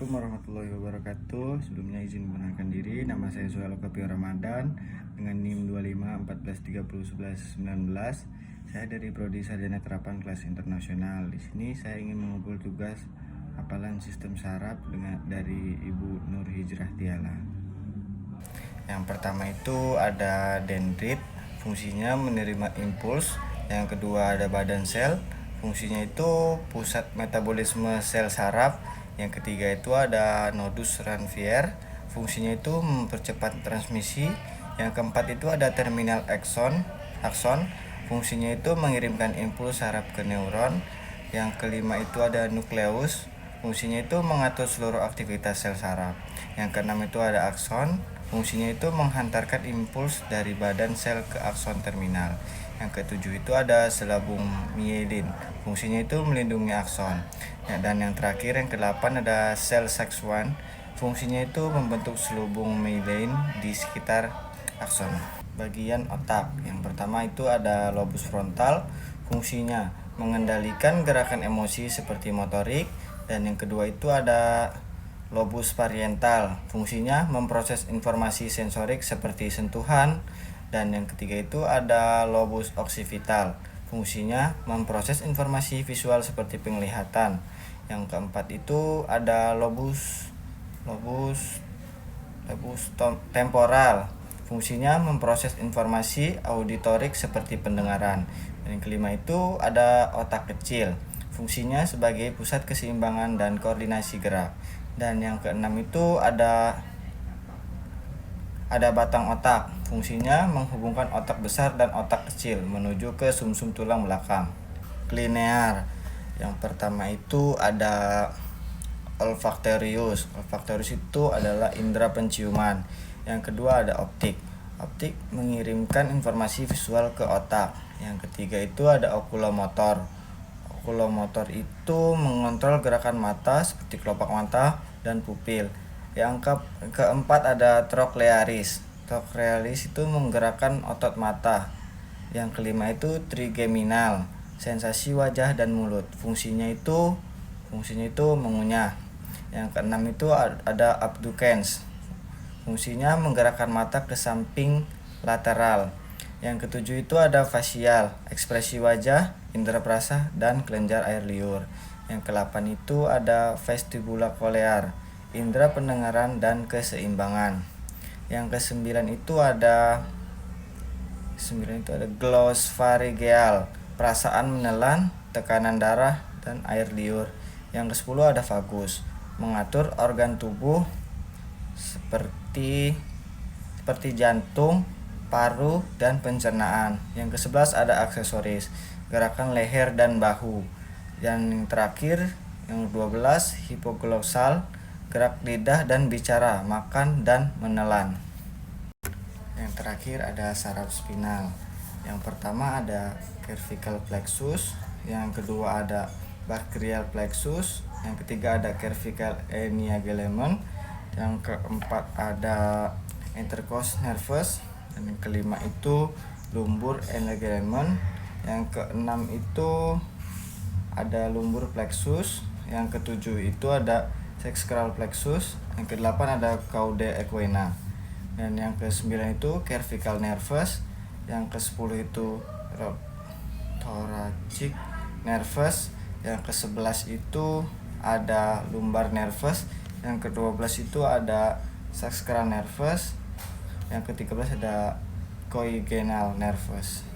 Assalamualaikum warahmatullahi wabarakatuh. Sebelumnya izin memperkenalkan diri. Nama saya Suhelo Kapio Ramadan dengan NIM 25 14 30 11 19. Saya dari Prodi Sarjana Terapan Kelas Internasional. Di sini saya ingin mengumpul tugas hafalan sistem saraf dari Ibu Nur Hijrah Tiala. Yang pertama itu ada dendrit, fungsinya menerima impuls. Yang kedua ada badan sel, fungsinya itu pusat metabolisme sel saraf. Yang ketiga itu ada nodus Ranvier, fungsinya itu mempercepat transmisi. Yang keempat itu ada terminal akson, fungsinya itu mengirimkan impuls saraf ke neuron. Yang kelima itu ada nukleus, fungsinya itu mengatur seluruh aktivitas sel saraf. Yang keenam itu ada akson, fungsinya itu menghantarkan impuls dari badan sel ke akson terminal. Yang ketujuh itu ada selabung mielin, fungsinya itu melindungi akson. Dan yang terakhir yang kedelapan ada sel SAX1, fungsinya itu membentuk selubung mielin di sekitar akson. Bagian otak yang pertama itu ada lobus frontal, fungsinya mengendalikan gerakan emosi seperti motorik. Dan yang kedua itu ada lobus parietal, fungsinya memproses informasi sensorik seperti sentuhan. Dan yang ketiga itu ada lobus occipital, fungsinya memproses informasi visual seperti penglihatan. Yang keempat itu ada lobus temporal, fungsinya memproses informasi auditorik seperti pendengaran. Dan yang kelima itu ada otak kecil, fungsinya sebagai pusat keseimbangan dan koordinasi gerak. Dan yang keenam itu ada batang otak, fungsinya menghubungkan otak besar dan otak kecil menuju ke sumsum tulang belakang. Linear, yang pertama itu ada olfaktorius itu adalah indera penciuman. Yang kedua ada optik mengirimkan informasi visual ke otak. Yang ketiga itu ada okulomotor itu mengontrol gerakan mata seperti kelopak mata dan pupil. Yang keempat ada troklearis itu menggerakkan otot mata. Yang kelima itu trigeminal, sensasi wajah dan mulut, fungsinya itu mengunyah. Yang keenam itu ada abducens, fungsinya menggerakkan mata ke samping lateral. Yang ketujuh itu ada fasial, ekspresi wajah, indera perasa dan kelenjar air liur. Yang kedelapan itu ada vestibula-kolear, indera pendengaran dan keseimbangan. Yang kesembilan itu ada glospharyngeal, perasaan menelan, tekanan darah dan air liur. Yang kesepuluh ada vagus, mengatur organ tubuh seperti jantung, paru dan pencernaan. Yang kesebelas ada aksesoris, gerakan leher dan bahu. Dan yang terakhir yang 12 hipoglossal, gerak lidah dan bicara, makan dan menelan. Yang terakhir ada saraf spinal. Yang pertama ada cervical plexus, yang kedua ada brachial plexus, yang ketiga ada cervical eniagellement, yang keempat ada intercostal nervus, dan yang kelima itu lumbur eniagellement, yang keenam itu ada lumbur plexus, yang ketujuh itu ada sacral plexus, yang kedelapan ada cauda equina, dan yang kesembilan itu cervical nervus, yang kesepuluh itu thoracic nervus, yang ke-11 itu ada lumbar nervus, yang ke-12 itu ada sacral nervus, yang ke-13 ada coigenal nervus.